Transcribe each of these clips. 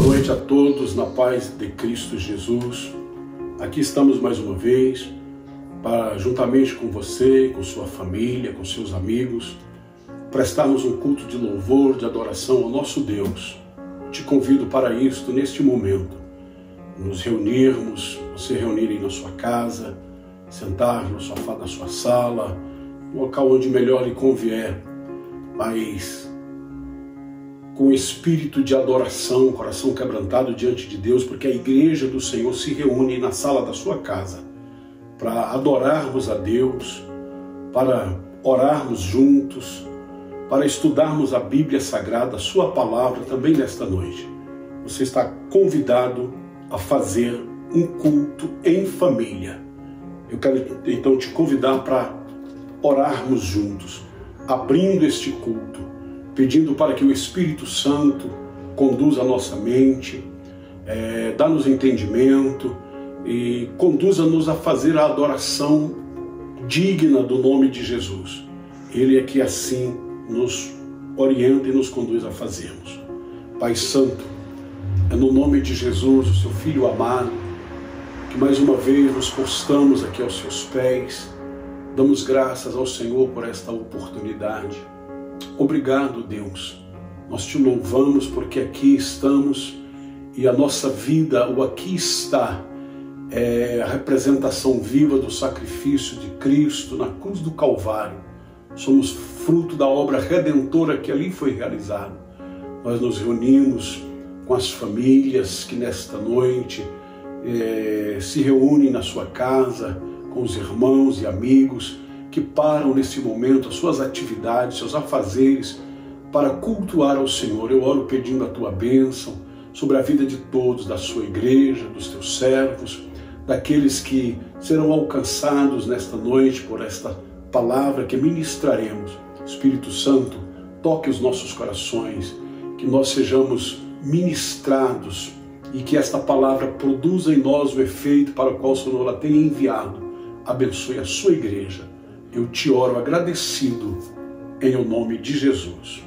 noite a todos na paz de Cristo Jesus. Aqui estamos mais uma vez para, juntamente com você, com sua família, com seus amigos, prestarmos um culto de louvor, de adoração ao nosso Deus. Te convido para isto neste momento, nos reunirmos, você reunirem na sua casa, sentar no sofá da sua sala, no local onde melhor lhe convier, mas com espírito de adoração, coração quebrantado diante de Deus, porque a igreja do Senhor se reúne na sala da sua casa para adorarmos a Deus, para orarmos juntos, para estudarmos a Bíblia Sagrada, a sua palavra também nesta noite. Você está convidado a fazer um culto em família. Eu quero então te convidar para orarmos juntos, abrindo este culto, pedindo para que o Espírito Santo conduza a nossa mente, dá-nos entendimento e conduza-nos a fazer a adoração digna do nome de Jesus. Ele é que assim nos orienta e nos conduz a fazermos. Pai Santo, é no nome de Jesus, o seu Filho amado, que mais uma vez nos postamos aqui aos seus pés, damos graças ao Senhor por esta oportunidade. Obrigado, Deus. Nós te louvamos porque aqui estamos e a nossa vida, o aqui está, é a representação viva do sacrifício de Cristo na cruz do Calvário. Somos fruto da obra redentora que ali foi realizada. Nós nos reunimos com as famílias que nesta noite se reúnem na sua casa, com os irmãos e amigos que param nesse momento as suas atividades, seus afazeres, para cultuar ao Senhor. Eu oro pedindo a tua bênção sobre a vida de todos, da sua igreja, dos teus servos, daqueles que serão alcançados nesta noite por esta palavra que ministraremos. Espírito Santo, toque os nossos corações, que nós sejamos ministrados e que esta palavra produza em nós o efeito para o qual o Senhor a tem enviado. Abençoe a sua igreja. Eu te oro agradecido em o nome de Jesus.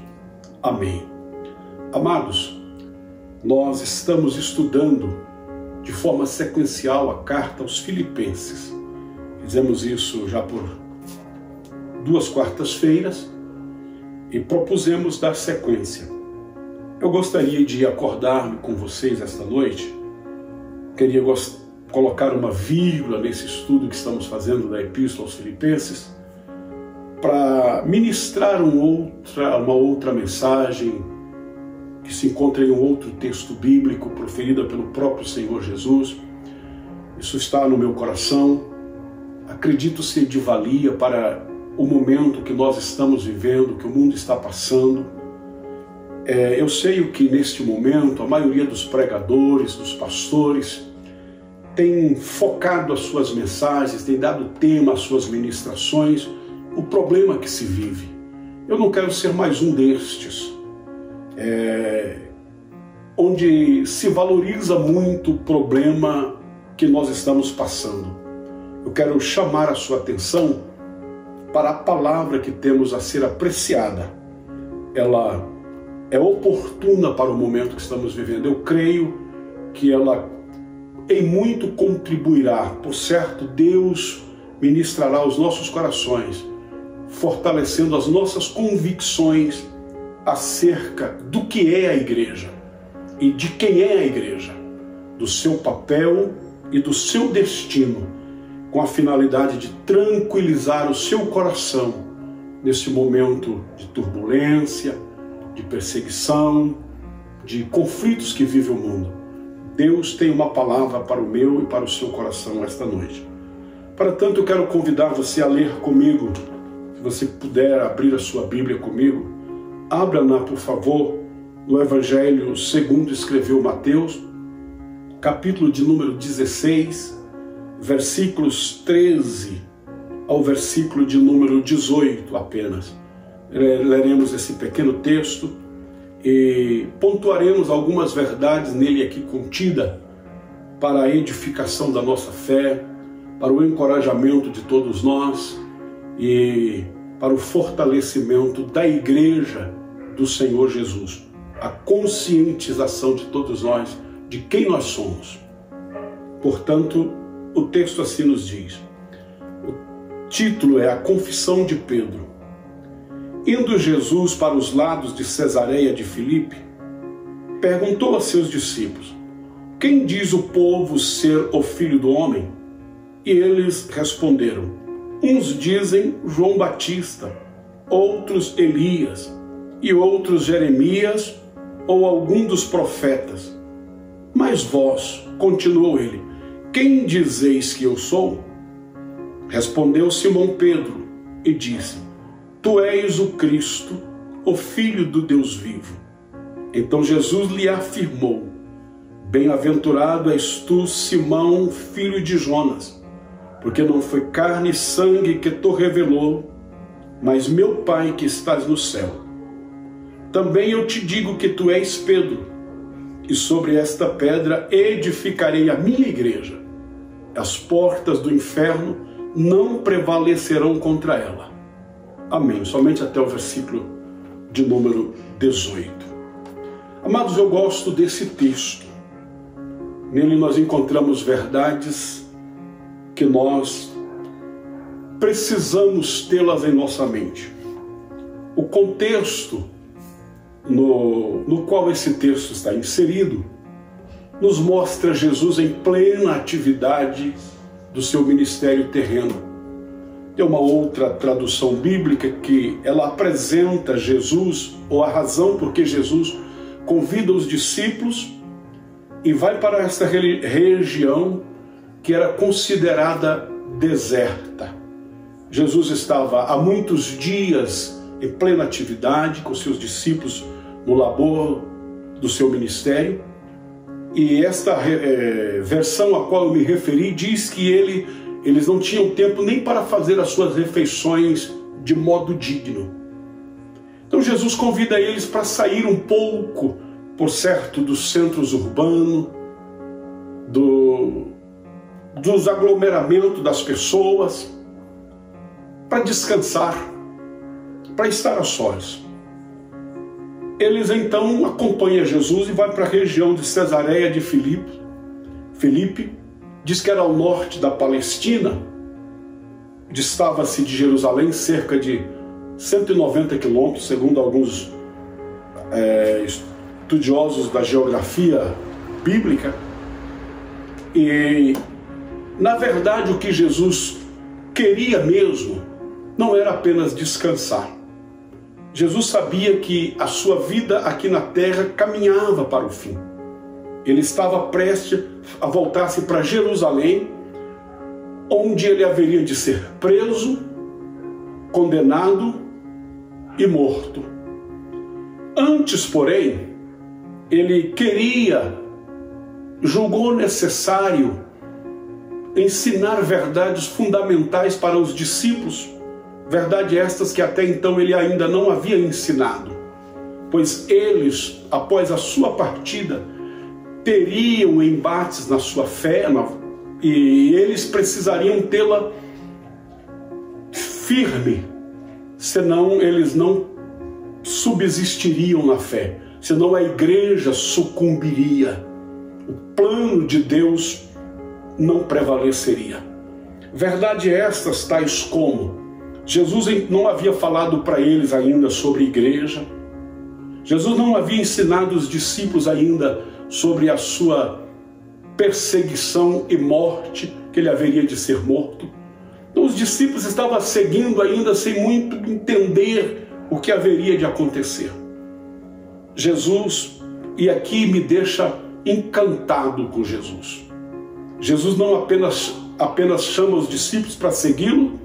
Amém. Amados, nós estamos estudando de forma sequencial a carta aos Filipenses. Fizemos isso já por 2 quartas-feiras e propusemos dar sequência. Eu gostaria de acordar-me com vocês esta noite. Queria colocar uma vírgula nesse estudo que estamos fazendo da Epístola aos Filipenses para ministrar uma outra mensagem que se encontra em um outro texto bíblico proferida pelo próprio Senhor Jesus. Isso está no meu coração. Acredito ser de valia para o momento que nós estamos vivendo, que o mundo está passando. Eu sei que neste momento a maioria dos pregadores, dos pastores, tem focado as suas mensagens, tem dado tema às suas ministrações, o problema que se vive. Eu não quero ser mais um destes, onde se valoriza muito o problema que nós estamos passando. Eu quero chamar a sua atenção para a palavra que temos a ser apreciada. Ela é oportuna para o momento que estamos vivendo. Eu creio que ela em muito contribuirá. Por certo, Deus ministrará aos nossos corações, fortalecendo as nossas convicções acerca do que é a igreja e de quem é a igreja, do seu papel e do seu destino, com a finalidade de tranquilizar o seu coração nesse momento de turbulência, de perseguição, de conflitos que vive o mundo. Deus tem uma palavra para o meu e para o seu coração esta noite. Para tanto, eu quero convidar você a ler comigo. Se você puder abrir a sua Bíblia comigo, abra-na, por favor, no Evangelho segundo escreveu Mateus, capítulo de número 16, versículos 13 ao versículo de número 18 apenas. Leremos esse pequeno texto e pontuaremos algumas verdades nele aqui contida para a edificação da nossa fé, para o encorajamento de todos nós e para o fortalecimento da igreja do Senhor Jesus. a conscientização de todos nós de quem nós somos. Portanto, o texto assim nos diz. O título é a Confissão de Pedro. Indo Jesus para os lados de Cesareia de Filipe, perguntou a seus discípulos: quem diz o povo ser o Filho do Homem? E eles responderam: uns dizem João Batista, outros Elias, e outros Jeremias ou algum dos profetas. Mas vós, continuou ele, quem dizeis que eu sou? Respondeu Simão Pedro e disse: tu és o Cristo, o Filho do Deus vivo. Então Jesus lhe afirmou: bem-aventurado és tu, Simão, filho de Jonas, porque não foi carne e sangue que te revelou, mas meu Pai que estás no céu. Também eu te digo que tu és Pedro, e sobre esta pedra edificarei a minha igreja. As portas do inferno não prevalecerão contra ela. Amém. Somente até o versículo de número 18. Amados, eu gosto desse texto. Nele nós encontramos verdades que nós precisamos tê-las em nossa mente. O contexto no qual esse texto está inserido nos mostra Jesus em plena atividade do seu ministério terreno. Tem uma outra tradução bíblica que ela apresenta Jesus, ou a razão por que Jesus convida os discípulos e vai para esta região que era considerada deserta. Jesus estava há muitos dias em plena atividade com seus discípulos no labor do seu ministério, e esta versão a qual eu me referi diz que eles não tinham tempo nem para fazer as suas refeições de modo digno. Então Jesus convida eles para sair um pouco, por certo, dos centros urbanos, dos aglomeramentos das pessoas, para descansar, para estar a sós. Eles então acompanham Jesus e vão para a região de Cesareia de Filipe. Filipe diz que era ao norte da Palestina, distava-se de Jerusalém cerca de 190 quilômetros, segundo alguns estudiosos da geografia bíblica. E, na verdade, o que Jesus queria mesmo não era apenas descansar. Jesus sabia que a sua vida aqui na terra caminhava para o fim. Ele estava prestes a voltar-se para Jerusalém, onde ele haveria de ser preso, condenado e morto. Antes, porém, ele julgou necessário ensinar verdades fundamentais para os discípulos, verdades estas que até então ele ainda não havia ensinado, pois eles, após a sua partida, teriam embates na sua fé e eles precisariam tê-la firme, senão eles não subsistiriam na fé, senão a igreja sucumbiria, o plano de Deus não prevaleceria. Verdade estas tais como Jesus não havia falado para eles ainda sobre igreja, Jesus não havia ensinado os discípulos ainda sobre a sua perseguição e morte, que ele haveria de ser morto. Então os discípulos estavam seguindo ainda sem muito entender o que haveria de acontecer. Jesus, e aqui me deixa encantado com Jesus. Jesus não apenas chama os discípulos para segui-lo,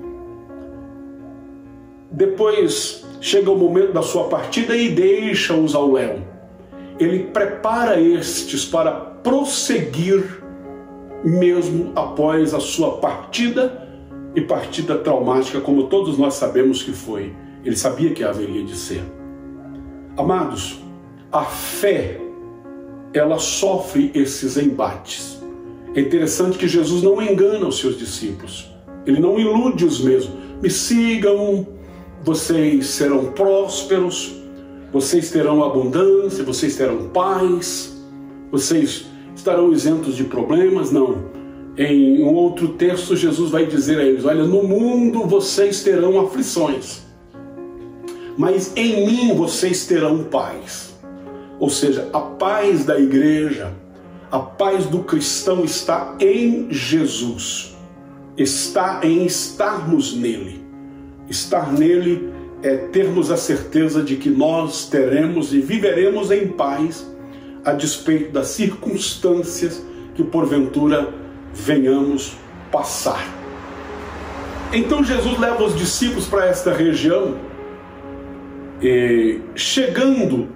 depois chega o momento da sua partida e deixa-os ao léu. Ele prepara estes para prosseguir mesmo após a sua partida, e partida traumática, como todos nós sabemos que foi. Ele sabia que haveria de ser. Amados, a fé, ela sofre esses embates. É interessante que Jesus não engana os seus discípulos. Ele não ilude os mesmos. Me sigam, vocês serão prósperos, vocês terão abundância, vocês terão paz, vocês estarão isentos de problemas. Não. Em um outro texto, Jesus vai dizer a eles: olha, no mundo vocês terão aflições, mas em mim vocês terão paz. Ou seja, a paz da igreja, a paz do cristão está em Jesus, está em estarmos nele. Estar nele é termos a certeza de que nós teremos e viveremos em paz, a despeito das circunstâncias que porventura venhamos passar. Então Jesus leva os discípulos para esta região e, chegando,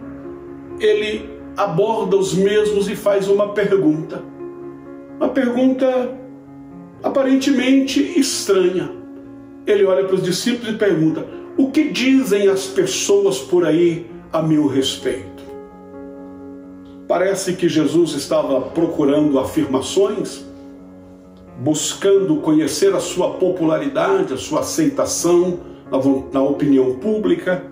ele aborda os mesmos e faz uma pergunta aparentemente estranha. Ele olha para os discípulos e pergunta: o que dizem as pessoas por aí a meu respeito? Parece que Jesus estava procurando afirmações, buscando conhecer a sua popularidade, a sua aceitação na opinião pública.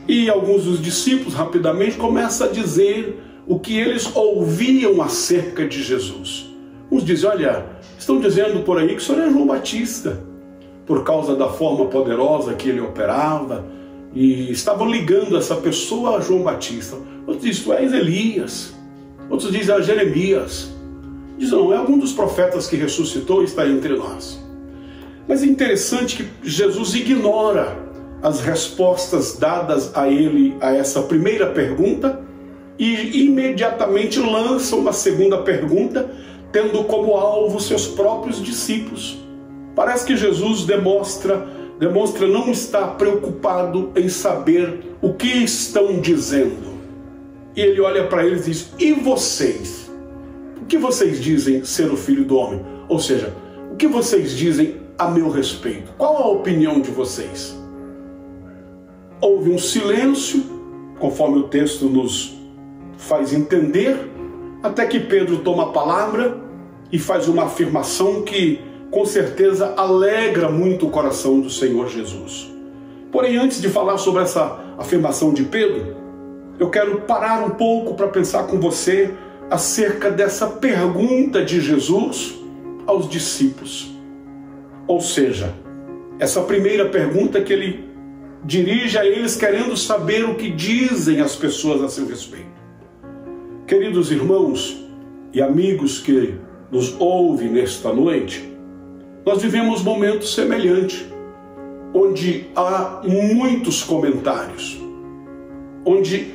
E alguns dos discípulos rapidamente começam a dizer o que eles ouviam acerca de Jesus. Uns dizem: olha, estão dizendo por aí que o senhor é João Batista, por causa da forma poderosa que ele operava, e estavam ligando essa pessoa a João Batista. Outros dizem: tu és Elias. Outros dizem: é Jeremias. Dizem: não, é algum dos profetas que ressuscitou e está entre nós. Mas é interessante que Jesus ignora as respostas dadas a ele a essa primeira pergunta e imediatamente lança uma segunda pergunta, tendo como alvo seus próprios discípulos. Parece que Jesus demonstra não estar preocupado em saber o que estão dizendo. E ele olha para eles e diz: e vocês? O que vocês dizem ser o Filho do Homem? Ou seja, o que vocês dizem a meu respeito? Qual a opinião de vocês? Houve um silêncio, conforme o texto nos faz entender, até que Pedro toma a palavra e faz uma afirmação que, com certeza, alegra muito o coração do Senhor Jesus. Porém, antes de falar sobre essa afirmação de Pedro, eu quero parar um pouco para pensar com você acerca dessa pergunta de Jesus aos discípulos. Ou seja, essa primeira pergunta que ele dirige a eles, querendo saber o que dizem as pessoas a seu respeito. Queridos irmãos e amigos que nos ouvem nesta noite, nós vivemos momentos semelhantes, onde há muitos comentários, onde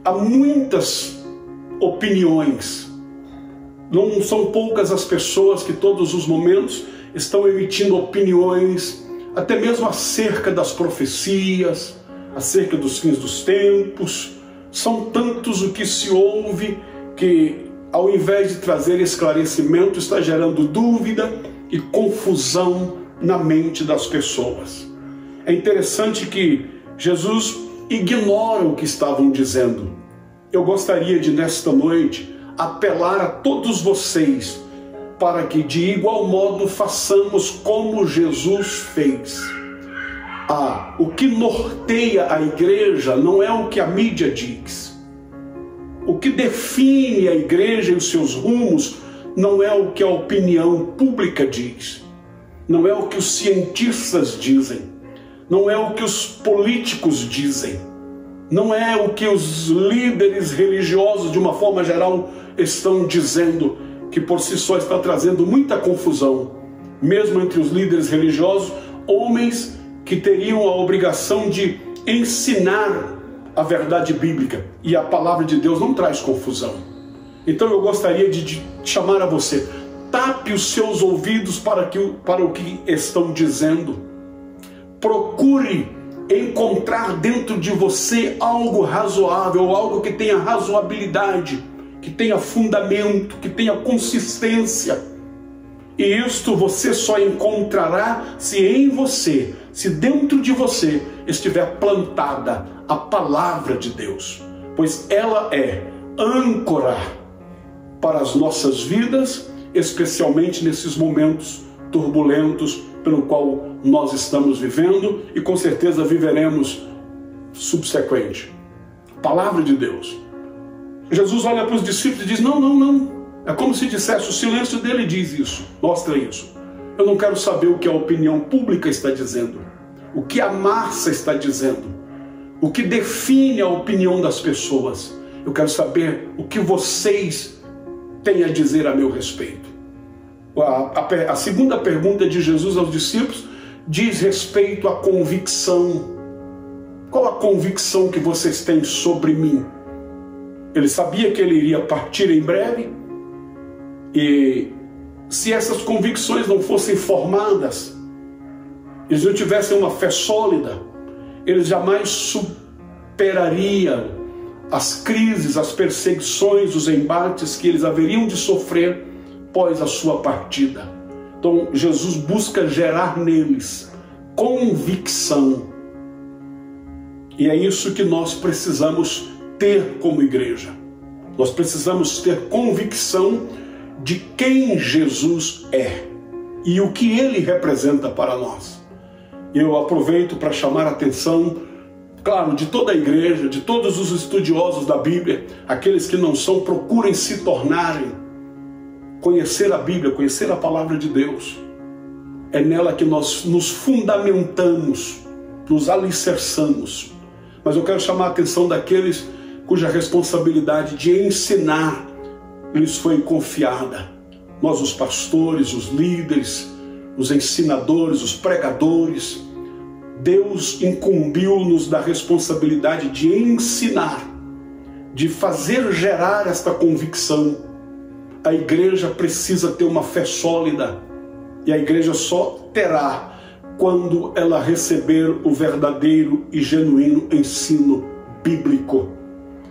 há muitas opiniões. Não são poucas as pessoas que todos os momentos estão emitindo opiniões, até mesmo acerca das profecias, acerca dos fins dos tempos. São tantos o que se ouve que, ao invés de trazer esclarecimento, está gerando dúvida e confusão na mente das pessoas. É interessante que Jesus ignora o que estavam dizendo. Eu gostaria de, nesta noite, apelar a todos vocês para que, de igual modo, façamos como Jesus fez. O que norteia a igreja não é o que a mídia diz. O que define a igreja e os seus rumos não é o que a opinião pública diz. Não é o que os cientistas dizem. Não é o que os políticos dizem. Não é o que os líderes religiosos, de uma forma geral, estão dizendo, que por si só está trazendo muita confusão, mesmo entre os líderes religiosos, homens que teriam a obrigação de ensinar a verdade bíblica, e a palavra de Deus não traz confusão. Então eu gostaria de chamar a você: tape os seus ouvidos para o que estão dizendo. Procure encontrar dentro de você algo razoável, algo que tenha razoabilidade, que tenha fundamento, que tenha consistência. E isto você só encontrará se em você, se dentro de você estiver plantada a palavra de Deus, pois ela é âncora para as nossas vidas, especialmente nesses momentos turbulentos pelo qual nós estamos vivendo e com certeza viveremos subsequente. Palavra de Deus. Jesus olha para os discípulos e diz: não, não, não. É como se dissesse, o silêncio dele diz isso, mostra isso. Eu não quero saber o que a opinião pública está dizendo, o que a massa está dizendo, o que define a opinião das pessoas. Eu quero saber o que vocês têm a dizer a meu respeito. A segunda pergunta de Jesus aos discípulos diz respeito à convicção. Qual a convicção que vocês têm sobre mim? Ele sabia que ele iria partir em breve, e se essas convicções não fossem formadas, eles não tivessem uma fé sólida, eles jamais superariam as crises, as perseguições, os embates que eles haveriam de sofrer após a sua partida. Então Jesus busca gerar neles convicção. E é isso que nós precisamos ter como igreja. Nós precisamos ter convicção de quem Jesus é e o que ele representa para nós. Eu aproveito para chamar a atenção, claro, de toda a igreja, de todos os estudiosos da Bíblia, aqueles que não são, procurem se tornarem, conhecer a Bíblia, conhecer a palavra de Deus. É nela que nós nos fundamentamos, nos alicerçamos. Mas eu quero chamar a atenção daqueles cuja responsabilidade de ensinar lhes foi confiada. Nós, os pastores, os líderes, os ensinadores, os pregadores, Deus incumbiu-nos da responsabilidade de ensinar, de fazer gerar esta convicção. A igreja precisa ter uma fé sólida, e a igreja só terá quando ela receber o verdadeiro e genuíno ensino bíblico.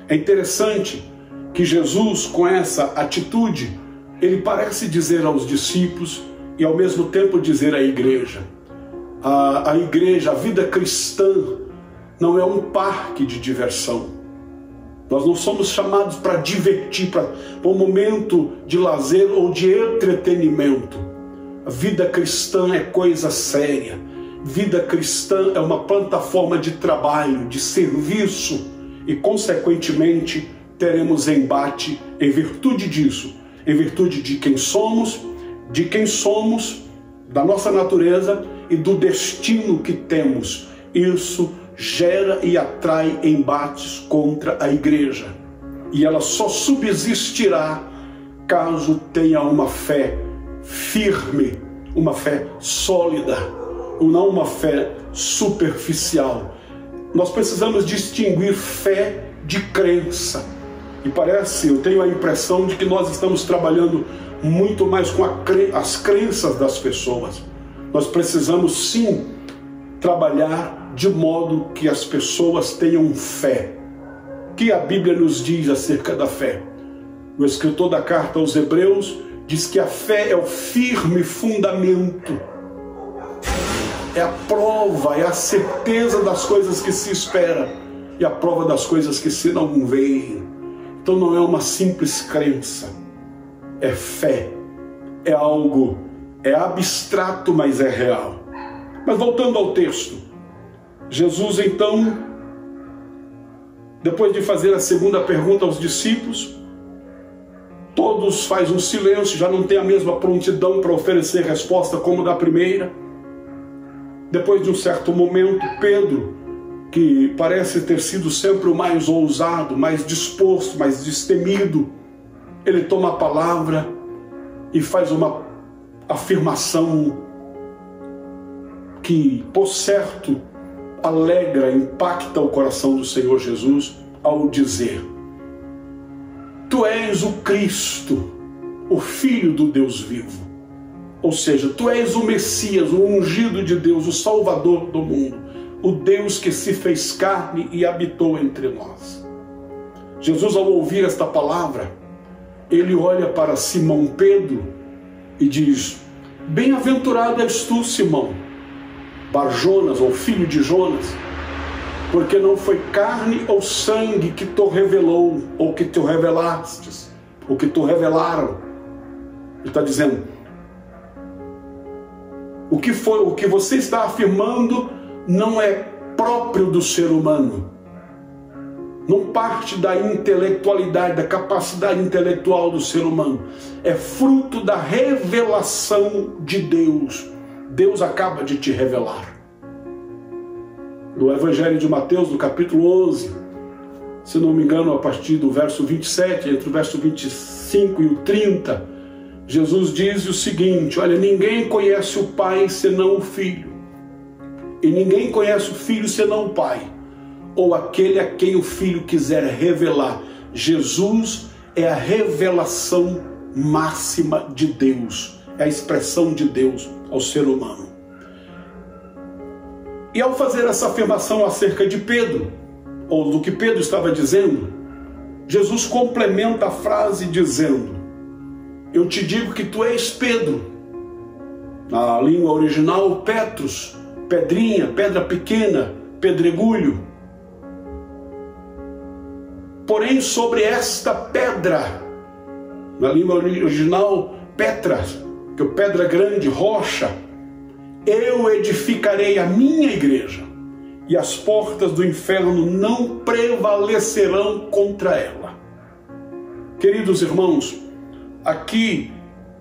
É interessante que Jesus, com essa atitude, ele parece dizer aos discípulos e ao mesmo tempo dizer à igreja. A igreja, a vida cristã, não é um parque de diversão. Nós não somos chamados para divertir, para um momento de lazer ou de entretenimento. A vida cristã é coisa séria. Vida cristã é uma plataforma de trabalho, de serviço, e consequentemente teremos embate em virtude disso, em virtude de quem somos, da nossa natureza e do destino que temos. Isso gera e atrai embates contra a igreja, e ela só subsistirá caso tenha uma fé firme, uma fé sólida, ou não uma fé superficial. Nós precisamos distinguir fé de crença. E eu tenho a impressão de que nós estamos trabalhando muito mais com as crenças das pessoas. Nós precisamos sim trabalhar de modo que as pessoas tenham fé. O que a Bíblia nos diz acerca da fé? O escritor da carta aos Hebreus diz que a fé é o firme fundamento, é a prova, é a certeza das coisas que se espera e a prova das coisas que se não veem. Então não é uma simples crença, é fé, é algo, é abstrato, mas é real. Mas voltando ao texto, Jesus então, depois de fazer a segunda pergunta aos discípulos, todos fazem um silêncio, já não tem a mesma prontidão para oferecer resposta como da primeira. Depois de um certo momento, Pedro, que parece ter sido sempre o mais ousado, mais disposto, mais destemido, ele toma a palavra e faz uma afirmação que, por certo, alegra, impacta o coração do Senhor Jesus ao dizer: Tu és o Cristo, o Filho do Deus vivo. Ou seja, Tu és o Messias, o ungido de Deus, o Salvador do mundo, o Deus que se fez carne e habitou entre nós. Jesus, ao ouvir esta palavra, ele olha para Simão Pedro e diz: Bem-aventurado és tu, Simão, Bar-Jonas, ou filho de Jonas, porque não foi carne ou sangue que te revelou, ou que te revelastes, ou que te revelaram. Ele está dizendo: o que você está afirmando não é próprio do ser humano, não parte da intelectualidade, da capacidade intelectual do ser humano. É fruto da revelação de Deus. Deus acaba de te revelar. No Evangelho de Mateus, no capítulo 11, se não me engano, a partir do verso 27, entre o verso 25 e o 30, Jesus diz o seguinte: olha, ninguém conhece o Pai senão o Filho, e ninguém conhece o Filho senão o Pai, ou aquele a quem o Filho quiser revelar. Jesus é a revelação máxima de Deus, é a expressão de Deus ao ser humano. E ao fazer essa afirmação acerca de Pedro, ou do que Pedro estava dizendo, Jesus complementa a frase dizendo: eu te digo que tu és Pedro. Na língua original, Petros, pedrinha, pedra pequena, pedregulho. Porém, sobre esta pedra, na língua original, Petra, que é pedra grande, rocha, eu edificarei a minha igreja, e as portas do inferno não prevalecerão contra ela. Queridos irmãos, aqui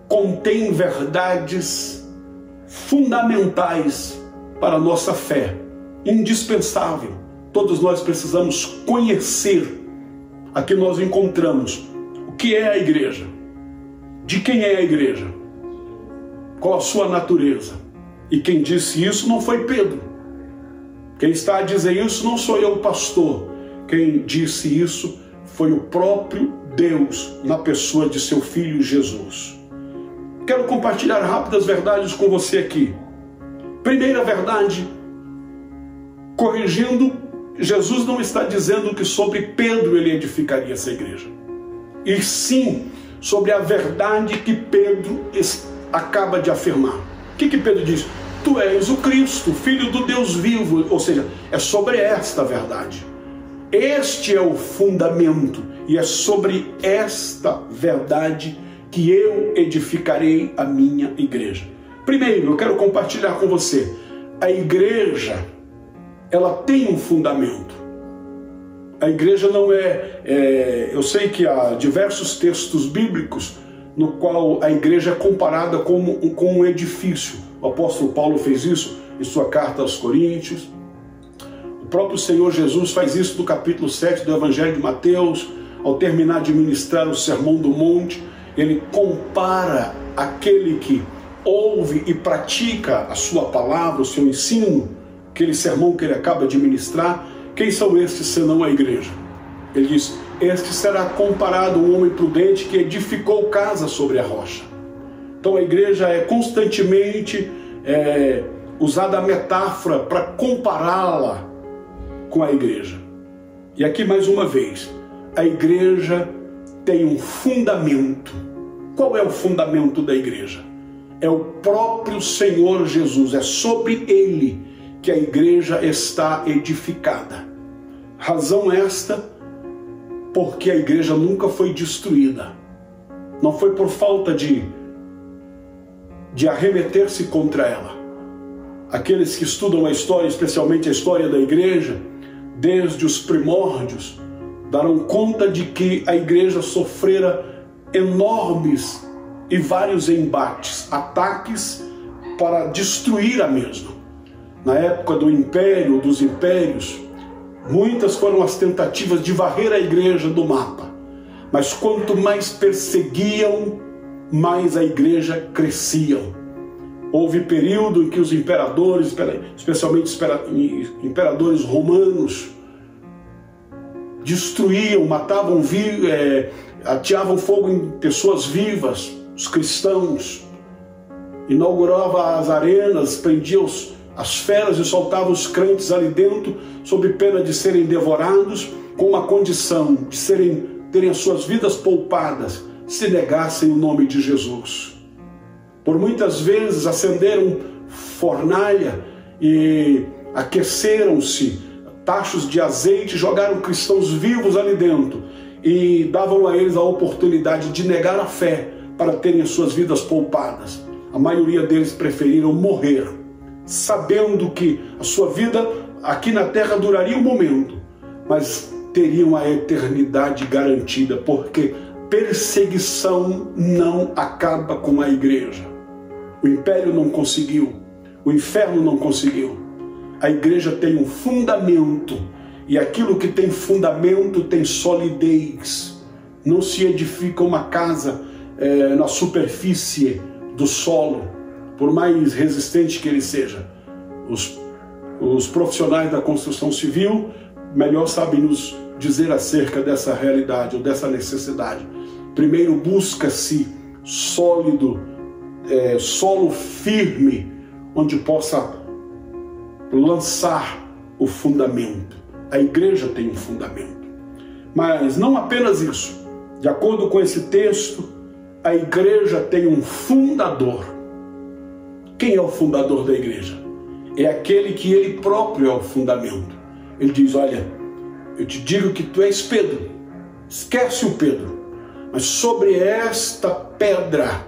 contém verdades fundamentais para a nossa fé, indispensável. Todos nós precisamos conhecer. Aqui nós encontramos o que é a igreja, de quem é a igreja, qual a sua natureza. E quem disse isso não foi Pedro. Quem está a dizer isso não sou eu, pastor. Quem disse isso foi o próprio Deus, na pessoa de seu Filho Jesus. Quero compartilhar rápidas verdades com você aqui. Primeira verdade, corrigindo, Jesus não está dizendo que sobre Pedro ele edificaria essa igreja, e sim sobre a verdade que Pedro acaba de afirmar. O que Pedro diz? Tu és o Cristo, Filho do Deus vivo. Ou seja, é sobre esta verdade. Este é o fundamento, e é sobre esta verdade que eu edificarei a minha igreja. Primeiro, eu quero compartilhar com você. A igreja, ela tem um fundamento. A igreja não eu sei que há diversos textos bíblicos no qual a igreja é comparada com um edifício. O apóstolo Paulo fez isso em sua carta aos Coríntios. O próprio Senhor Jesus faz isso no capítulo 7 do Evangelho de Mateus. Ao terminar de ministrar o Sermão do Monte, ele compara aquele que ouve e pratica a sua palavra, o seu ensino, aquele sermão que ele acaba de ministrar. Quem são estes senão a igreja? Ele diz: este será comparado a um homem prudente que edificou casa sobre a rocha. Então a igreja é constantemente usada a metáfora para compará-la com a igreja. E aqui mais uma vez, a igreja tem um fundamento. Qual é o fundamento da igreja? É o próprio Senhor Jesus, é sobre ele que a igreja está edificada. Razão esta porque a igreja nunca foi destruída. Não foi por falta de arremeter-se contra ela. Aqueles que estudam a história, especialmente a história da igreja, desde os primórdios, darão conta de que a igreja sofrera enormes e vários embates, ataques para destruir a mesma. Na época do império, dos impérios, muitas foram as tentativas de varrer a igreja do mapa. Mas quanto mais perseguiam, mais a igreja crescia. Houve período em que os imperadores, especialmente imperadores romanos, destruíam, matavam, ateavam fogo em pessoas vivas, os cristãos, inauguravam as arenas, prendiam as feras e soltavam os crentes ali dentro, sob pena de serem devorados, com uma condição de terem as suas vidas poupadas, se negassem o nome de Jesus. Por muitas vezes acenderam fornalha e aqueceram-se tachos de azeite, jogaram cristãos vivos ali dentro e davam a eles a oportunidade de negar a fé para terem as suas vidas poupadas. A maioria deles preferiram morrer, sabendo que a sua vida aqui na terra duraria um momento, mas teriam a eternidade garantida, porque perseguição não acaba com a igreja. O império não conseguiu, o inferno não conseguiu. A igreja tem um fundamento, e aquilo que tem fundamento tem solidez. Não se edifica uma casa na superfície do solo, por mais resistente que ele seja. Os profissionais da construção civil melhor sabem nos dizer acerca dessa realidade ou dessa necessidade. Primeiro busca-se sólido, solo firme, onde possa lançar o fundamento. A igreja tem um fundamento. Mas não apenas isso. De acordo com esse texto, a igreja tem um fundador. Quem é o fundador da igreja? É aquele que ele próprio é o fundamento. Ele diz, olha, eu te digo que tu és Pedro. Esquece o Pedro. Mas sobre esta pedra,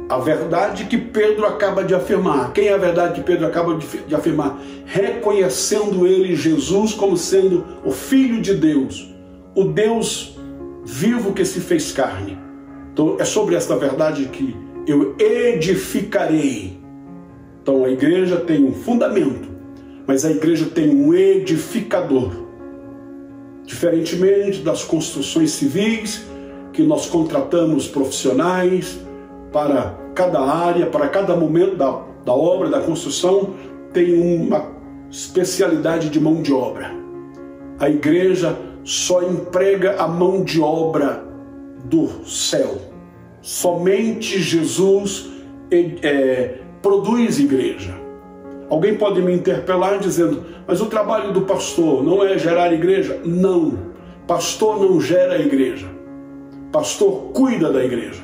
a verdade que Pedro acaba de afirmar. Quem é a verdade que Pedro acaba de afirmar? Reconhecendo ele, Jesus, como sendo o Filho de Deus, o Deus vivo que se fez carne. Então é sobre esta verdade que eu edificarei. Então a igreja tem um fundamento, mas a igreja tem um edificador. Diferentemente das construções civis, que nós contratamos profissionais para cada área, para cada momento da obra, da construção, tem uma especialidade de mão de obra. A igreja só emprega a mão de obra do céu. Somente Jesus produz igreja. Alguém pode me interpelar dizendo, mas o trabalho do pastor não é gerar igreja? Não. Pastor não gera igreja. Pastor cuida da igreja.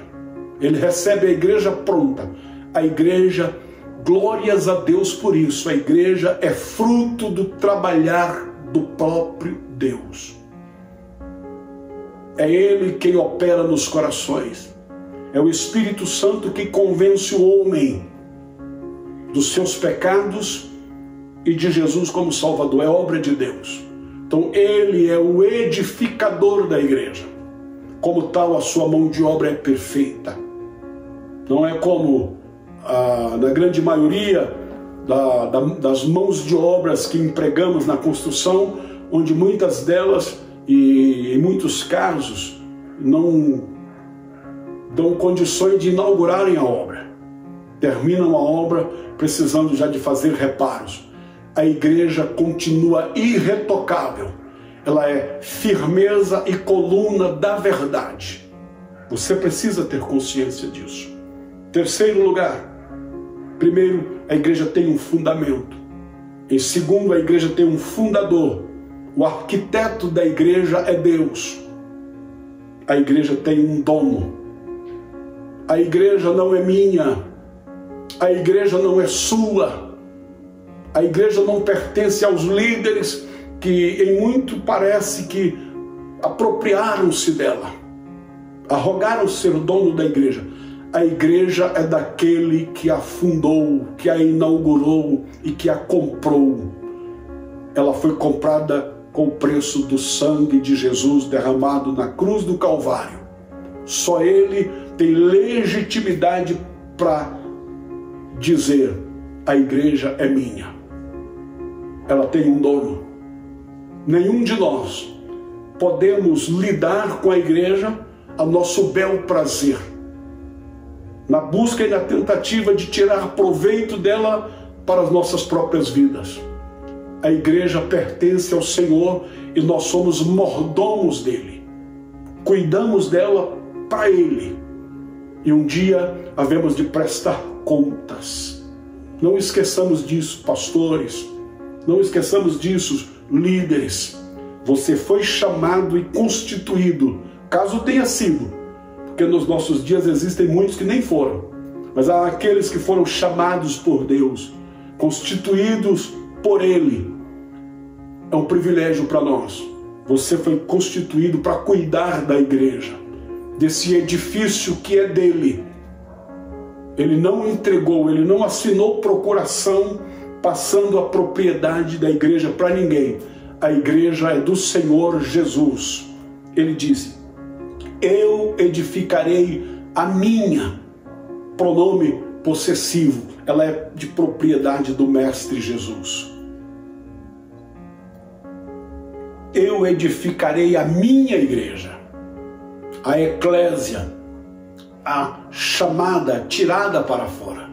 Ele recebe a igreja pronta. A igreja, glórias a Deus por isso, a igreja é fruto do trabalhar do próprio Deus. É Ele quem opera nos corações. É o Espírito Santo que convence o homem dos seus pecados e de Jesus como Salvador. É obra de Deus. Então Ele é o edificador da igreja. Como tal, a sua mão de obra é perfeita. Não é como na grande maioria das mãos de obras que empregamos na construção, onde muitas delas, e em muitos casos, não dão condições de inaugurarem a obra. Terminam a obra precisando já de fazer reparos. A igreja continua irretocável. Ela é firmeza e coluna da verdade. Você precisa ter consciência disso. Terceiro lugar, primeiro, a igreja tem um fundamento. Em segundo, a igreja tem um fundador. O arquiteto da igreja é Deus. A igreja tem um dono. A igreja não é minha. A igreja não é sua. A igreja não pertence aos líderes que em muito parece que apropriaram-se dela. Arrogaram ser dono da igreja. A igreja é daquele que a fundou, que a inaugurou e que a comprou. Ela foi comprada com o preço do sangue de Jesus derramado na cruz do Calvário. Só Ele tem legitimidade para dizer, a igreja é minha. Ela tem um dono. Nenhum de nós podemos lidar com a igreja a nosso bel prazer, na busca e na tentativa de tirar proveito dela para as nossas próprias vidas. A igreja pertence ao Senhor e nós somos mordomos dele. Cuidamos dela para Ele. E um dia havemos de prestar contas. Não esqueçamos disso, pastores. Não esqueçamos disso, líderes. Você foi chamado e constituído, caso tenha sido, porque nos nossos dias existem muitos que nem foram, mas há aqueles que foram chamados por Deus, constituídos por Ele. É um privilégio para nós. Você foi constituído para cuidar da igreja, desse edifício que é dele. Ele não entregou, ele não assinou procuração passando a propriedade da igreja para ninguém. a igreja é do Senhor Jesus. Ele diz: eu edificarei a minha, pronome possessivo, ela é de propriedade do Mestre Jesus. Eu edificarei a minha igreja, a eclésia, a chamada, tirada para fora.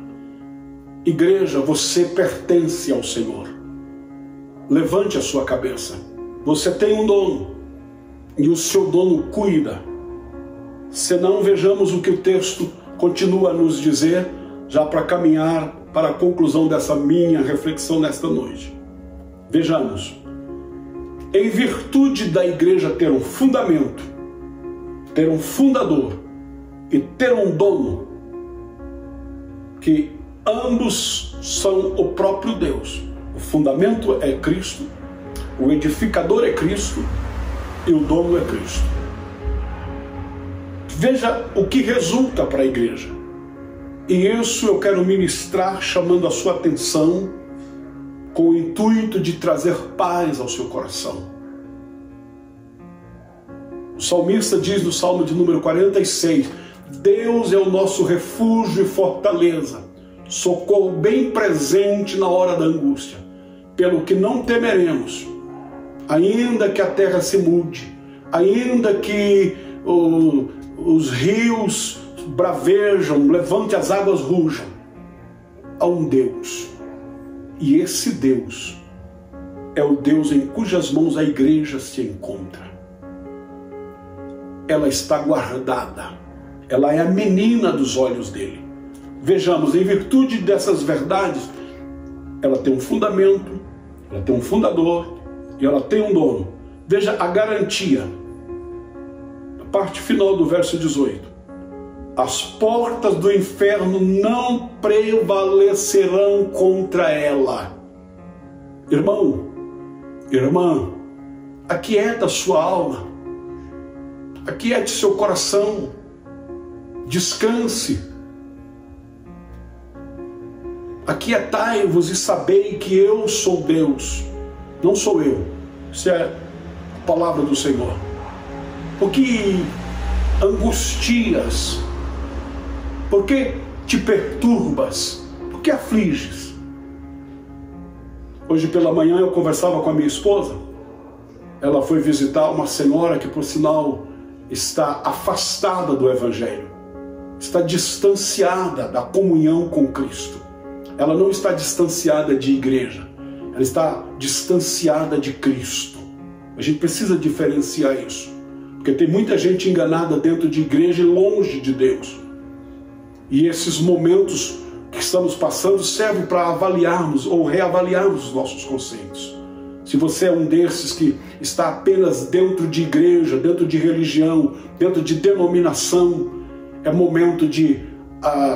Igreja, você pertence ao Senhor. Levante a sua cabeça. Você tem um dono e o seu dono cuida. Senão, vejamos o que o texto continua a nos dizer, já para caminhar para a conclusão dessa minha reflexão nesta noite. Vejamos. Em virtude da igreja ter um fundamento, ter um fundador e ter um dono, que ambos são o próprio Deus. O fundamento é Cristo, o edificador é Cristo e o dono é Cristo. Veja o que resulta para a igreja. E isso eu quero ministrar chamando a sua atenção com o intuito de trazer paz ao seu coração. O salmista diz no Salmo de número 46, Deus é o nosso refúgio e fortaleza, socorro bem presente na hora da angústia, pelo que não temeremos, ainda que a terra se mude, ainda que os rios bravejam, levante as águas rujam. Há um Deus, e esse Deus é o Deus em cujas mãos a igreja se encontra. Ela está guardada, ela é a menina dos olhos dele. Vejamos, em virtude dessas verdades, ela tem um fundamento, ela tem um fundador e ela tem um dono. Veja a garantia, a parte final do verso 18. As portas do inferno não prevalecerão contra ela. Irmão, irmã, aquieta a sua alma, aquiete seu coração, descanse. Aquietai-vos e sabei que eu sou Deus, não sou eu. Isso é a palavra do Senhor. Por que angustias? Por que te perturbas? Por que afliges? Hoje pela manhã eu conversava com a minha esposa. Ela foi visitar uma senhora que, por sinal, está afastada do Evangelho. Está distanciada da comunhão com Cristo. Ela não está distanciada de igreja. Ela está distanciada de Cristo. A gente precisa diferenciar isso. Porque tem muita gente enganada dentro de igreja e longe de Deus. E esses momentos que estamos passando servem para avaliarmos ou reavaliarmos os nossos conceitos. Se você é um desses que está apenas dentro de igreja, dentro de religião, dentro de denominação, é momento de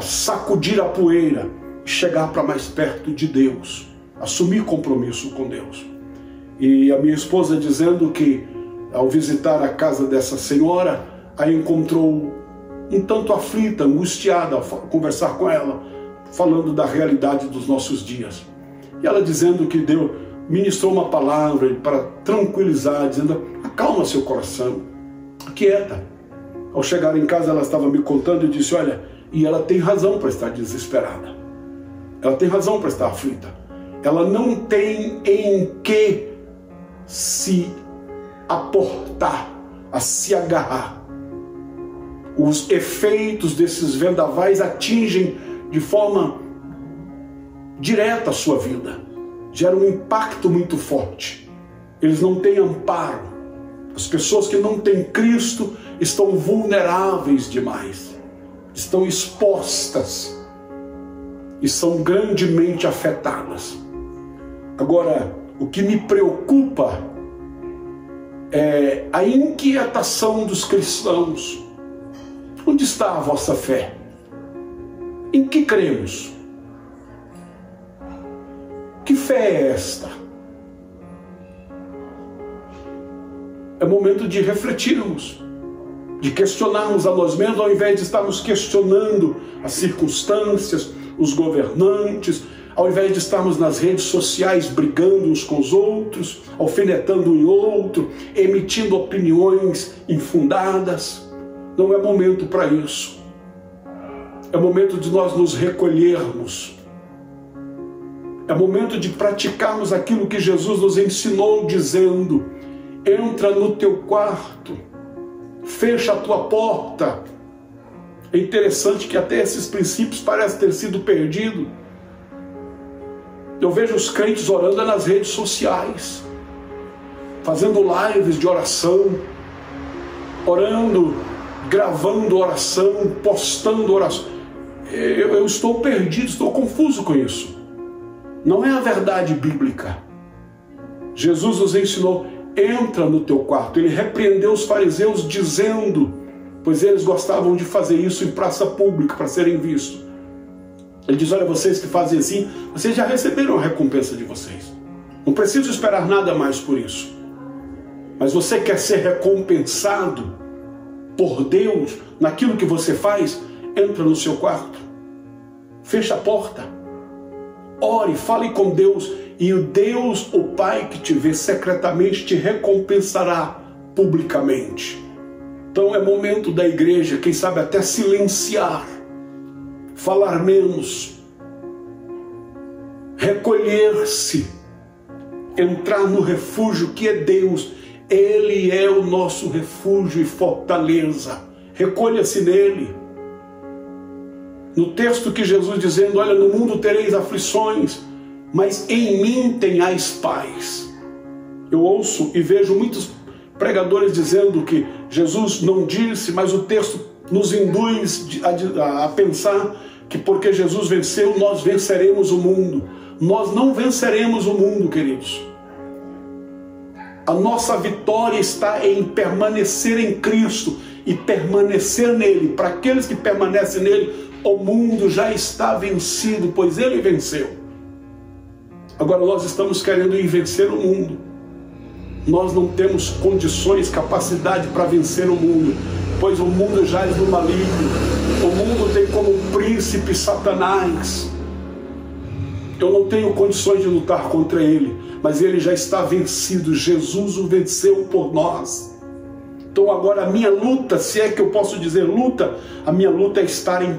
sacudir a poeira e chegar para mais perto de Deus, assumir compromisso com Deus. E a minha esposa dizendo que, ao visitar a casa dessa senhora, a encontrou um tanto aflita, angustiada, ao conversar com ela, falando da realidade dos nossos dias. E ela dizendo que Deus ministrou uma palavra para tranquilizar, dizendo: acalma seu coração, aquieta. Ao chegar em casa, ela estava me contando e disse: olha, e ela tem razão para estar desesperada. Ela tem razão para estar aflita. Ela não tem em que se aportar, a se agarrar. Os efeitos desses vendavais atingem de forma direta a sua vida. Geram um impacto muito forte. Eles não têm amparo. As pessoas que não têm Cristo estão vulneráveis demais. Estão expostas e são grandemente afetadas. Agora, o que me preocupa é a inquietação dos cristãos. Onde está a vossa fé? Em que cremos? Que fé é esta? É momento de refletirmos, de questionarmos a nós mesmos, ao invés de estarmos questionando as circunstâncias, os governantes, ao invés de estarmos nas redes sociais brigando uns com os outros, alfinetando um e outro, emitindo opiniões infundadas. Não é momento para isso. É momento de nós nos recolhermos. É momento de praticarmos aquilo que Jesus nos ensinou, dizendo: entra no teu quarto, fecha a tua porta. É interessante que até esses princípios parecem ter sido perdidos. Eu vejo os crentes orando nas redes sociais, fazendo lives de oração, orando, gravando oração, postando oração. Eu estou perdido, estou confuso com isso. Não é a verdade bíblica. Jesus nos ensinou: entra no teu quarto. Ele repreendeu os fariseus dizendo, pois eles gostavam de fazer isso em praça pública para serem vistos. Ele diz: olha, vocês que fazem assim, vocês já receberam a recompensa de vocês. Não preciso esperar nada mais por isso. Mas você quer ser recompensado por Deus naquilo que você faz? Entra no seu quarto, fecha a porta, ore, fale com Deus, e o Deus, o Pai que te vê secretamente, te recompensará publicamente. Então é momento da igreja, quem sabe até silenciar, falar menos, recolher-se, entrar no refúgio que é Deus. Ele é o nosso refúgio e fortaleza. Recolha-se nele. No texto que Jesus dizendo: olha, no mundo tereis aflições, mas em mim tenhais paz. Eu ouço e vejo muitos pregadores dizendo que Jesus não disse, mas o texto nos induz a pensar que porque Jesus venceu, nós venceremos o mundo. Nós não venceremos o mundo, queridos. A nossa vitória está em permanecer em Cristo e permanecer nele. Para aqueles que permanecem nele, o mundo já está vencido, pois ele venceu. Agora nós estamos querendo ir vencer o mundo. Nós não temos condições, capacidade para vencer o mundo, pois o mundo jaz no maligno. O mundo tem como príncipe Satanás. Eu não tenho condições de lutar contra ele, mas ele já está vencido. Jesus o venceu por nós. Então agora a minha luta, se é que eu posso dizer luta, a minha luta é estar em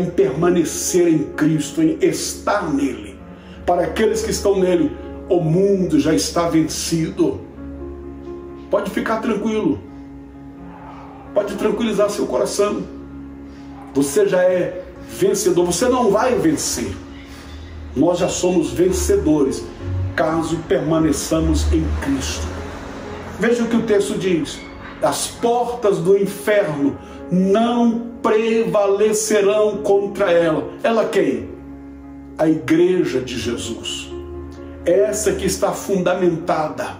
permanecer em Cristo, em estar nele. Para aqueles que estão nele, o mundo já está vencido. Pode ficar tranquilo. Pode tranquilizar seu coração. Você já é vencedor. Você não vai vencer. Nós já somos vencedores, caso permaneçamos em Cristo. Veja o que o texto diz: as portas do inferno não prevalecerão contra ela. Ela quem? A igreja de Jesus. Essa que está fundamentada.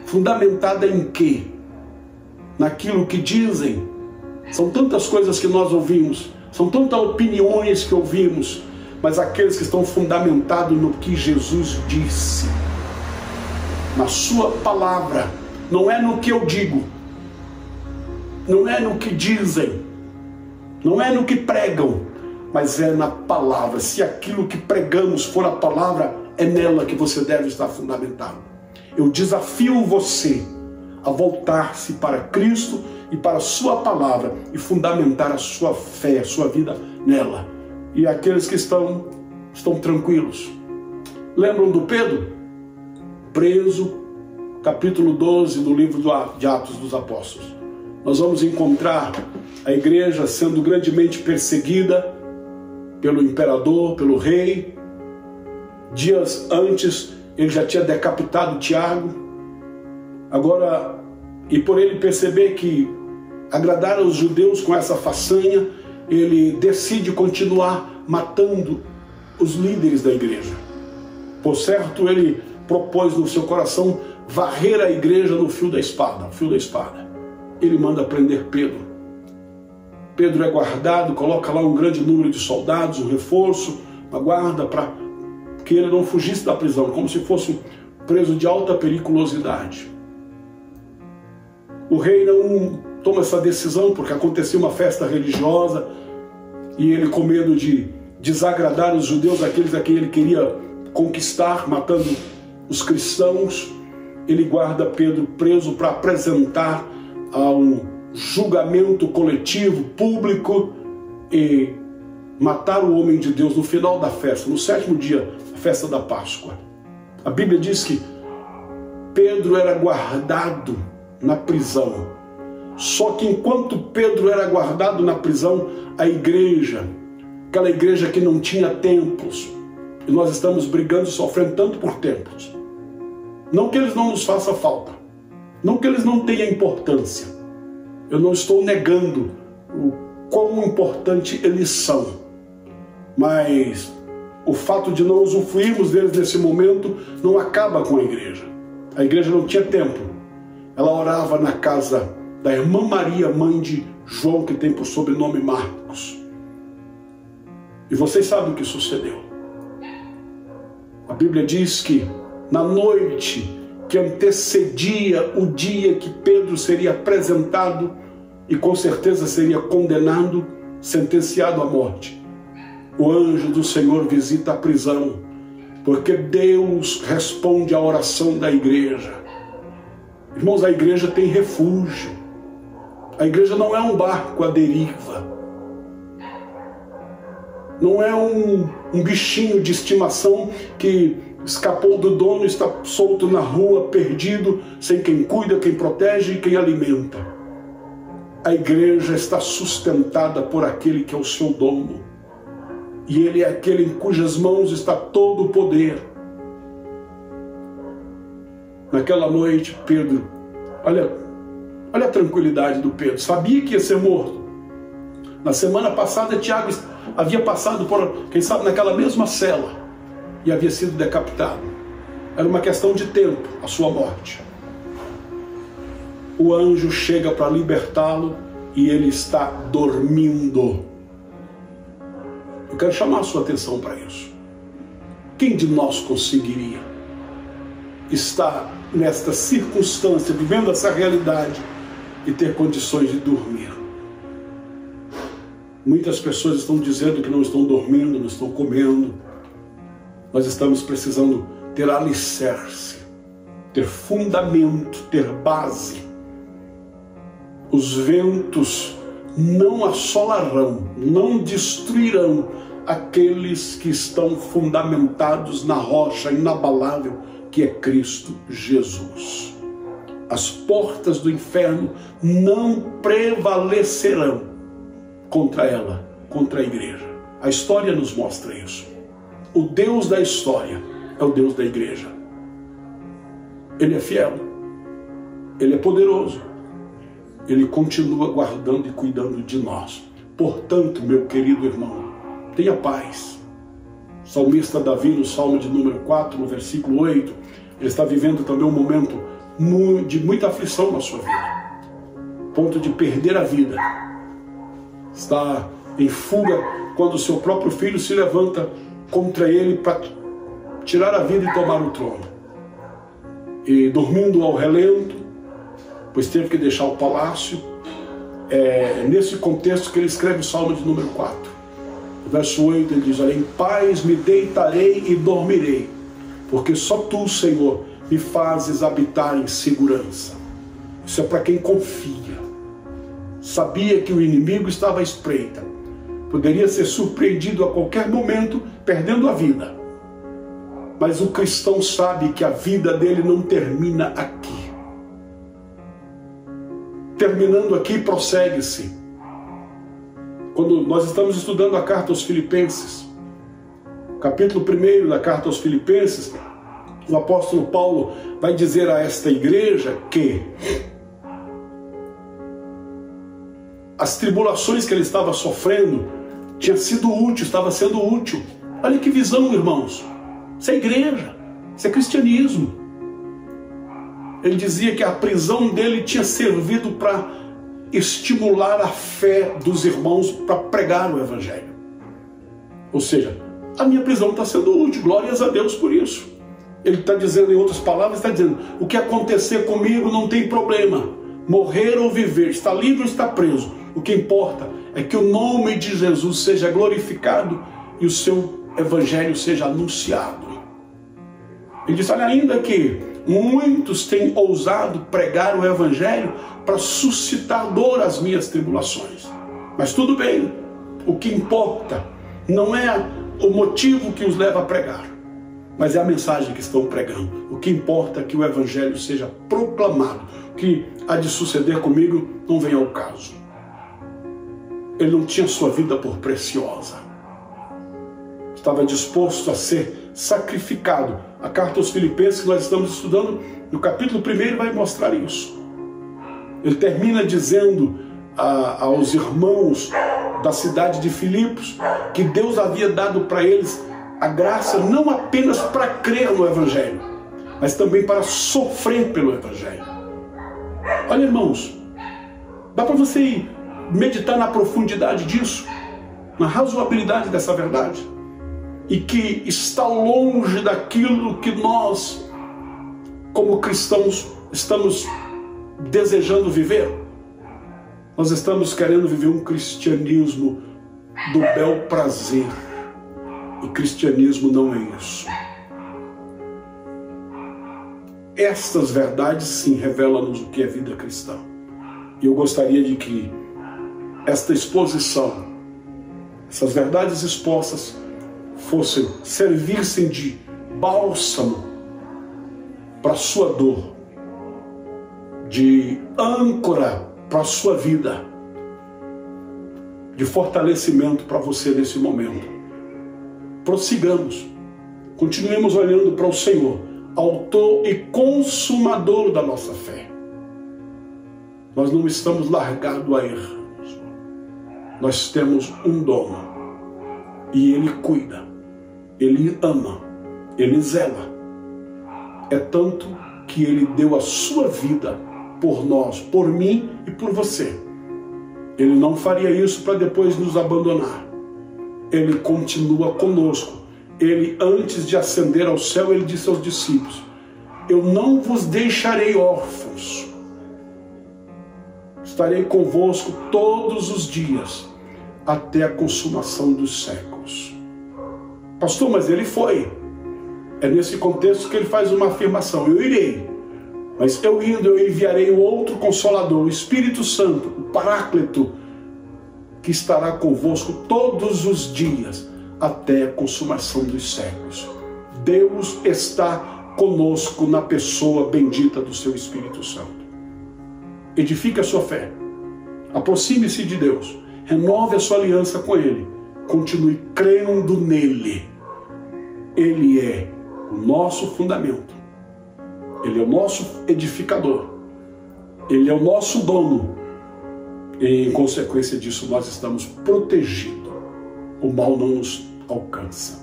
Fundamentada em quê? Naquilo que dizem. São tantas coisas que nós ouvimos, são tantas opiniões que ouvimos, mas aqueles que estão fundamentados no que Jesus disse, na sua palavra. Não é no que eu digo, não é no que dizem, não é no que pregam, mas é na palavra. Se aquilo que pregamos for a palavra, é nela que você deve estar fundamentado. Eu desafio você a voltar-se para Cristo e para a sua palavra e fundamentar a sua fé, a sua vida nela. E aqueles que estão tranquilos. Lembram do Pedro? Preso, capítulo 12 do livro de Atos dos Apóstolos. Nós vamos encontrar a igreja sendo grandemente perseguida pelo imperador, pelo rei. Dias antes, ele já tinha decapitado Tiago. Agora, e por ele perceber que agradar aos judeus com essa façanha, ele decide continuar matando os líderes da igreja. Por certo, ele propôs no seu coração varrer a igreja no fio da espada. Ele manda prender Pedro. Pedro é guardado, coloca lá um grande número de soldados, um reforço, uma guarda para que ele não fugisse da prisão, como se fosse um preso de alta periculosidade. O rei não toma essa decisão porque acontecia uma festa religiosa e ele, com medo de desagradar os judeus, aqueles a quem ele queria conquistar, matando os cristãos, ele guarda Pedro preso para apresentar a um julgamento coletivo, público, e matar o homem de Deus no final da festa, no 7º dia, a festa da Páscoa. A Bíblia diz que Pedro era guardado na prisão. Só que enquanto Pedro era guardado na prisão, a igreja, aquela igreja que não tinha templos, e nós estamos brigando e sofrendo tanto por templos. Não que eles não nos façam falta, não que eles não tenham importância. Eu não estou negando o quão importante eles são, mas o fato de não usufruirmos deles nesse momento não acaba com a igreja. A igreja não tinha templo. Ela orava na casa da irmã Maria, mãe de João, que tem por sobrenome Marcos. E vocês sabem o que sucedeu. A Bíblia diz que na noite que antecedia o dia que Pedro seria apresentado e com certeza seria condenado, sentenciado à morte, o anjo do Senhor visita a prisão, porque Deus responde à oração da igreja. Irmãos, a igreja tem refúgio. A igreja não é um barco à deriva. Não é um bichinho de estimação que escapou do dono e está solto na rua, perdido, sem quem cuida, quem protege e quem alimenta. A igreja está sustentada por aquele que é o seu dono. E ele é aquele em cujas mãos está todo o poder. Naquela noite, Pedro, olha a tranquilidade do Pedro, sabia que ia ser morto. Na semana passada, Tiago havia passado por, quem sabe, naquela mesma cela e havia sido decapitado. Era uma questão de tempo, a sua morte. O anjo chega para libertá-lo e ele está dormindo. Eu quero chamar a sua atenção para isso. Quem de nós conseguiria estar nesta circunstância, vivendo essa realidade e ter condições de dormir? Muitas pessoas estão dizendo que não estão dormindo, não estão comendo. Nós estamos precisando ter alicerce, ter fundamento, ter base. Os ventos não assolarão, não destruirão aqueles que estão fundamentados na rocha inabalável que é Cristo Jesus. As portas do inferno não prevalecerão contra ela, contra a igreja. A história nos mostra isso. O Deus da história é o Deus da igreja. Ele é fiel, ele é poderoso, ele continua guardando e cuidando de nós. Portanto, meu querido irmão, tenha paz. O salmista Davi, no Salmo de número 4, no versículo 8, ele está vivendo também um momento de muita aflição na sua vida, ponto de perder a vida. Está em fuga quando o seu próprio filho se levanta contra ele para tirar a vida e tomar o trono. E dormindo ao relento, pois teve que deixar o palácio. É nesse contexto que ele escreve o Salmo de número 4. No verso 8 ele diz: olha, em paz me deitarei e dormirei, porque só tu, Senhor, me fazes habitar em segurança. Isso é para quem confia. Sabia que o inimigo estava à espreita. Poderia ser surpreendido a qualquer momento, perdendo a vida. Mas o cristão sabe que a vida dele não termina aqui. Terminando aqui, prossegue-se. Quando nós estamos estudando a carta aos Filipenses, capítulo 1 da carta aos Filipenses, o apóstolo Paulo vai dizer a esta igreja que as tribulações que ele estava sofrendo tinha sido útil, estava sendo útil. Olha que visão, irmãos. Isso é igreja, isso é cristianismo. Ele dizia que a prisão dele tinha servido para estimular a fé dos irmãos para pregar o evangelho. Ou seja, a minha prisão está sendo útil, glórias a Deus por isso. Ele está dizendo, em outras palavras, está dizendo, o que acontecer comigo não tem problema. Morrer ou viver, está livre ou está preso. O que importa é que o nome de Jesus seja glorificado e o seu evangelho seja anunciado. Ele diz, olha, ainda que muitos têm ousado pregar o evangelho para suscitar dor às minhas tribulações. Mas tudo bem, o que importa não é o motivo que os leva a pregar, mas é a mensagem que estão pregando. O que importa é que o evangelho seja proclamado. O que há de suceder comigo não vem ao caso. Ele não tinha sua vida por preciosa. Estava disposto a ser sacrificado. A carta aos Filipenses que nós estamos estudando, no capítulo 1, vai mostrar isso. Ele termina dizendo aos irmãos da cidade de Filipos que Deus havia dado para eles a graça não apenas para crer no evangelho, mas também para sofrer pelo evangelho. Olha, irmãos, dá para você meditar na profundidade disso, na razoabilidade dessa verdade, e que está longe daquilo que nós, como cristãos, estamos desejando viver. Nós estamos querendo viver um cristianismo do bel prazer. E cristianismo não é isso. Estas verdades, sim, revelam-nos o que é vida cristã. E eu gostaria de que esta exposição, essas verdades expostas, servissem de bálsamo para a sua dor, de âncora para a sua vida, de fortalecimento para você nesse momento. Prossigamos, continuemos olhando para o Senhor, autor e consumador da nossa fé. Nós não estamos largados a errarmos. Nós temos um dono e Ele cuida, Ele ama, Ele zela. É tanto que Ele deu a sua vida por nós, por mim e por você. Ele não faria isso para depois nos abandonar. Ele continua conosco. Ele, antes de ascender ao céu, ele disse aos discípulos, eu não vos deixarei órfãos. Estarei convosco todos os dias, até a consumação dos séculos. Pastor, mas ele foi. É nesse contexto que ele faz uma afirmação, eu irei. Mas eu indo, eu enviarei o outro Consolador, o Espírito Santo, o Paráclito, que estará convosco todos os dias, até a consumação dos séculos. Deus está conosco na pessoa bendita do seu Espírito Santo. Edifique a sua fé. Aproxime-se de Deus. Renove a sua aliança com Ele. Continue crendo nele. Ele é o nosso fundamento. Ele é o nosso edificador. Ele é o nosso dono. E, em consequência disso, nós estamos protegidos. O mal não nos alcança.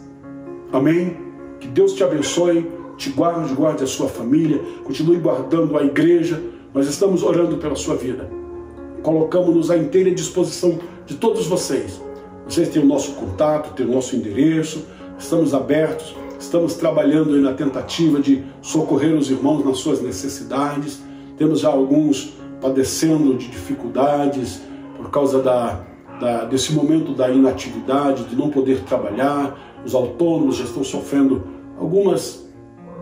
Amém? Que Deus te abençoe, te guarde, guarde a sua família, continue guardando a igreja. Nós estamos orando pela sua vida. Colocamos-nos à inteira disposição de todos vocês. Vocês têm o nosso contato, têm o nosso endereço, estamos abertos, estamos trabalhando aí na tentativa de socorrer os irmãos nas suas necessidades. Temos já alguns padecendo de dificuldades por causa desse momento da inatividade, de não poder trabalhar. Os autônomos já estão sofrendo algumas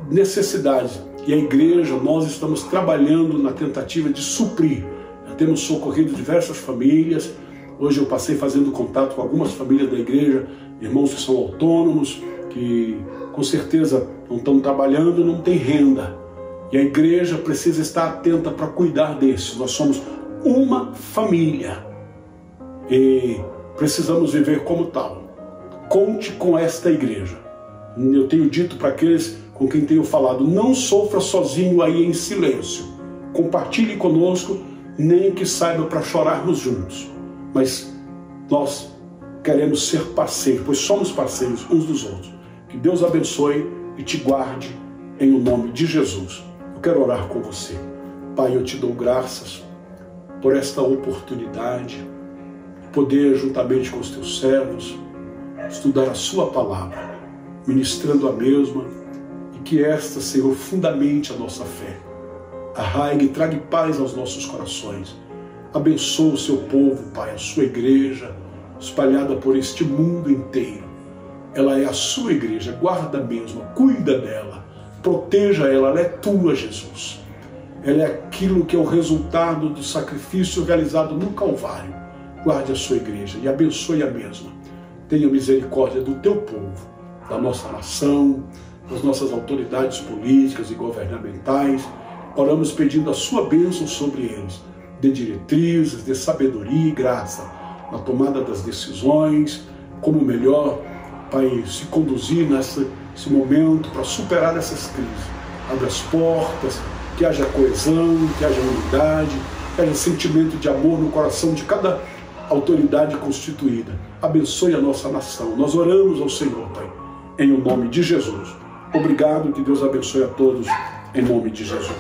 necessidades. E a igreja, nós estamos trabalhando na tentativa de suprir. Já temos socorrido diversas famílias. Hoje eu passei fazendo contato com algumas famílias da igreja, irmãos que são autônomos, que com certeza não estão trabalhando, não têm renda. E a igreja precisa estar atenta para cuidar desses. Nós somos uma família e precisamos viver como tal. Conte com esta igreja. Eu tenho dito para aqueles com quem tenho falado, não sofra sozinho aí em silêncio. Compartilhe conosco, nem que saiba para chorarmos juntos. Mas nós queremos ser parceiros, pois somos parceiros uns dos outros. Que Deus abençoe e te guarde em o nome de Jesus. Eu quero orar com você. Pai, eu te dou graças por esta oportunidade de poder, juntamente com os teus servos, estudar a sua palavra, ministrando a mesma, e que esta, Senhor, fundamente a nossa fé, arraigue e traga paz aos nossos corações. Abençoa o seu povo, Pai, a sua igreja, espalhada por este mundo inteiro. ela é a sua igreja, guarda mesmo, cuida dela, proteja ela, ela é tua, Jesus. Ela é aquilo que é o resultado do sacrifício realizado no Calvário. Guarde a sua igreja e abençoe a mesma. Tenha misericórdia do teu povo, da nossa nação, das nossas autoridades políticas e governamentais. Oramos pedindo a sua bênção sobre eles. Dê diretrizes, dê sabedoria e graça na tomada das decisões, como melhor, Pai, se conduzir nesse momento para superar essas crises. Abra as portas, que haja coesão, que haja unidade, que haja sentimento de amor no coração de cada autoridade constituída. Abençoe a nossa nação. Nós oramos ao Senhor, Pai, em o nome de Jesus. Obrigado, que Deus abençoe a todos, em nome de Jesus.